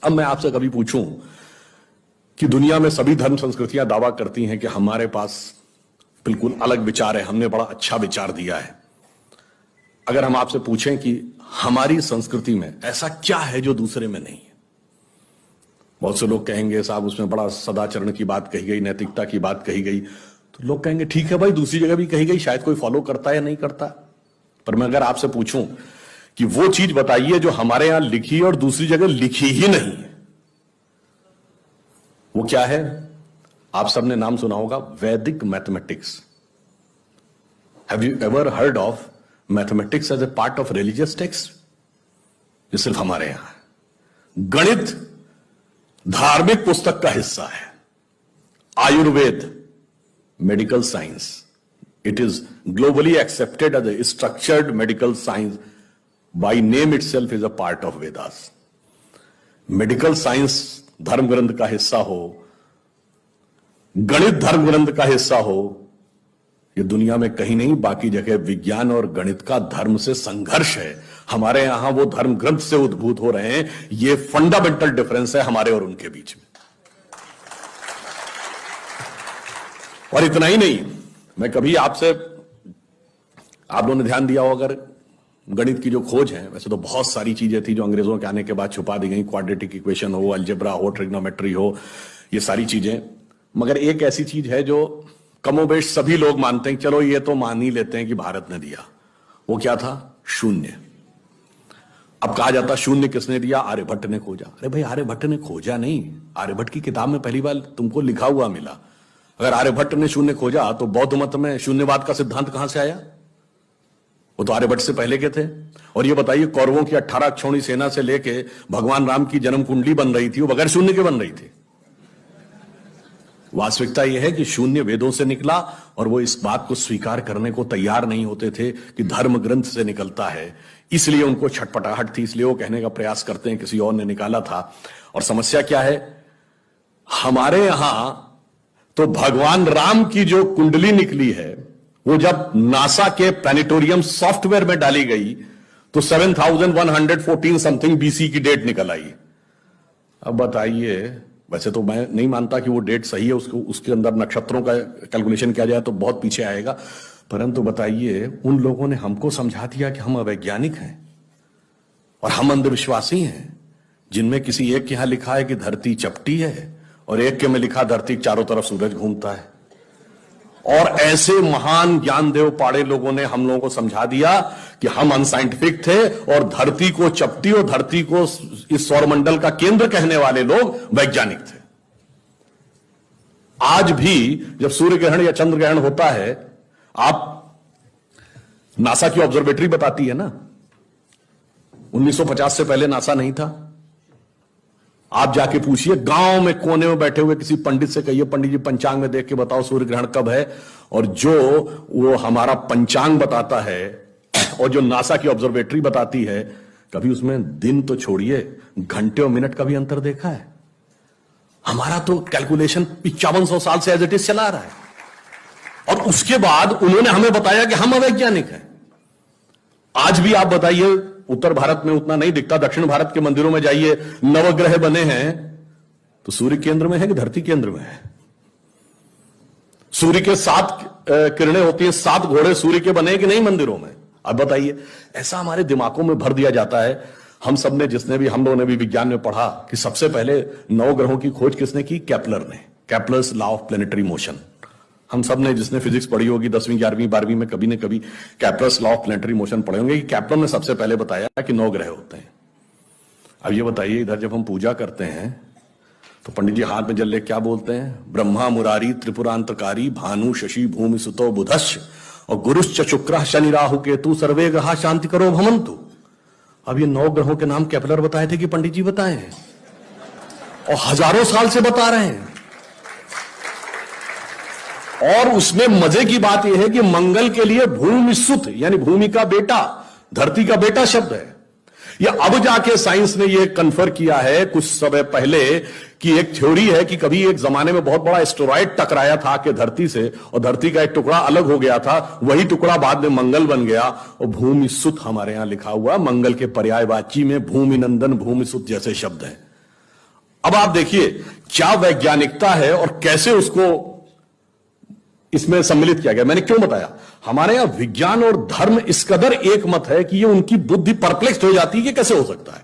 अब मैं आपसे कभी पूछूं कि दुनिया में सभी धर्म संस्कृतियां दावा करती हैं कि हमारे पास बिल्कुल अलग विचार है, हमने बड़ा अच्छा विचार दिया है। अगर हम आपसे पूछें कि हमारी संस्कृति में ऐसा क्या है जो दूसरे में नहीं है, बहुत से लोग कहेंगे साहब उसमें बड़ा सदाचरण की बात कही गई, नैतिकता की बात कही गई। तो लोग कहेंगे ठीक है भाई, दूसरी जगह भी कही गई, शायद कोई फॉलो करता है या नहीं करता। पर मैं अगर आपसे पूछूं कि वो चीज बताइए जो हमारे यहां लिखी और दूसरी जगह लिखी ही नहीं है, वो क्या है? आप सबने नाम सुना होगा Vedic mathematics. Have you ever heard of mathematics as a part of religious text? ये सिर्फ हमारे यहां है। गणित धार्मिक पुस्तक का हिस्सा है। Ayurveda medical science, it is globally accepted as a structured medical science, by name itself is a part of Vedas. Medical science धर्म ग्रंथ का हिस्सा हो, गणित धर्म ग्रंथ का हिस्सा हो, ये दुनिया में कहीं नहीं, बाकी जगह विज्ञान और गणित का धर्म से संघर्ष है। हमारे यहां वो धर्म ग्रंथ से उद्भूत हो रहे हैं। ये फंडामेंटल डिफरेंस है हमारे और उनके बीच में। और इतना ही नहीं, मैं कभी आपसे, आप लोगों ने ध्यान दिया हो अगर गणित की जो खोज है, वैसे तो बहुत सारी चीजें थी जो अंग्रेजों के आने के बाद छुपा दी गई, क्वाड्रेटिक इक्वेशन हो, अलजेब्रा हो, ट्रिग्नोमेट्री हो, ये सारी चीजें। मगर एक ऐसी चीज है जो कमोबेश सभी लोग मानते हैं, चलो ये तो मान ही लेते हैं कि भारत ने दिया। वो क्या था? शून्य। अब कहा जाता शून्य किसने दिया? आर्यभट्ट ने खोजा। अरे भाई, आर्यभट्ट ने खोजा नहीं, आर्यभट्ट की किताब में पहली बार तुमको लिखा हुआ मिला। अगर आर्यभट्ट ने शून्य खोजा तो बौद्ध मत में शून्यवाद का सिद्धांत कहां से आया? वो तो आर्यभट्ट से पहले के थे। और ये बताइए, कौरवों की 18 अक्षौणी सेना से लेके भगवान राम की जन्म कुंडली बन रही थी, वो बगैर शून्य के बन रही थी। वास्तविकता यह है कि शून्य वेदों से निकला, और वो इस बात को स्वीकार करने को तैयार नहीं होते थे कि धर्म ग्रंथ से निकलता है। इसलिए उनको छटपटाहट थी, इसलिए वो कहने का प्रयास करते हैं किसी और ने निकाला था। और समस्या क्या है? हमारे यहां तो भगवान राम की जो कुंडली निकली है, वो जब नासा के प्लैनेटोरियम सॉफ्टवेयर में डाली गई तो 7114 समथिंग बीसी की डेट निकल आई। अब बताइए, वैसे तो मैं नहीं मानता कि वो डेट सही है, उसके अंदर नक्षत्रों का कैलकुलेशन किया जाए तो बहुत पीछे आएगा, परंतु बताइए, उन लोगों ने हमको समझा दिया कि हम अवैज्ञानिक हैं और हम अंधविश्वासी हैं, जिनमें किसी एक के यहां लिखा है कि धरती चपटी है और एक के में लिखा धरती के चारों तरफ सूरज घूमता है। और ऐसे महान ज्ञानदेव पाड़े लोगों ने हम लोगों को समझा दिया कि हम अनसाइंटिफिक थे और धरती को चपटी और धरती को इस सौरमंडल का केंद्र कहने वाले लोग वैज्ञानिक थे। आज भी जब सूर्य ग्रहण या चंद्र ग्रहण होता है, आप नासा की ऑब्जर्वेटरी बताती है ना, 1950 से पहले नासा नहीं था। आप जाके पूछिए, गांव में कोने में बैठे हुए किसी पंडित से कहिए, पंडित जी पंचांग में देख के बताओ सूर्य ग्रहण कब है, और जो वो हमारा पंचांग बताता है और जो नासा की ऑब्जर्वेटरी बताती है, कभी उसमें दिन तो छोड़िए, घंटे और मिनट का भी अंतर देखा है? हमारा तो कैलकुलेशन 5500 साल से एज इट इज चला रहा है, और उसके बाद उन्होंने हमें बताया कि हम अवैज्ञानिक हैं। आज भी आप बताइए, उत्तर भारत में उतना नहीं दिखता, दक्षिण भारत के मंदिरों में जाइए, नवग्रह बने हैं तो सूर्य केंद्र में है कि धरती केंद्र में है? सूर्य के 7 किरणें होती हैं, 7 घोड़े सूर्य के बने कि नहीं मंदिरों में? अब बताइए, ऐसा हमारे दिमागों में भर दिया जाता है। हम सब ने, जिसने भी, हम लोगों ने भी विज्ञान में पढ़ा कि सबसे पहले 9 ग्रहों की खोज किसने की? केपलर ने। Kepler's law of planetary motion. हम सब ने, जिसने फिजिक्स पढ़ी होगी 10वीं 11वीं 12वीं में, कभी न कभी Kepler's law of planetary motion पढ़े होंगे कि केपलर ने सबसे पहले बताया कि 9 ग्रह होते हैं। अब ये बताइए, इधर जब हम पूजा करते हैं तो पंडित जी हाथ में जल ले क्या बोलते हैं? ब्रह्मा मुरारी त्रिपुरांतकारी भानु शशि भूमि सुतो बुधश्च और गुरुश्च शुक्र शनि राहु केतु सर्वे ग्रहा शांति करो भवन्तु। अब ये 9 ग्रहों के नाम केपलर बताए थे कि पंडित जी बताए हैं, और हजारों साल से बता रहे हैं। और उसमें मजे की बात यह है कि मंगल के लिए भूमि सुत, यानी भूमि का बेटा, धरती का बेटा शब्द है। या अब जाके साइंस ने यह कन्फर्म किया है कुछ समय पहले कि एक थ्योरी है कि कभी एक जमाने में बहुत बड़ा एस्टेरॉयड टकराया था कि धरती से, और धरती का एक टुकड़ा अलग हो गया था, वही टुकड़ा बाद में मंगल बन गया। और भूमि सुत हमारे यहां लिखा हुआ, मंगल के पर्यायवाची में भूमि नंदन भूमि सुत जैसे शब्द हैं। अब आप देखिए क्या वैज्ञानिकता है और कैसे उसको इसमें सम्मिलित किया गया। मैंने क्यों बताया, हमारे यहां विज्ञान और धर्म इस कदर एक मत है कि ये उनकी बुद्धि परप्लेक्स हो जाती है कि कैसे हो सकता है।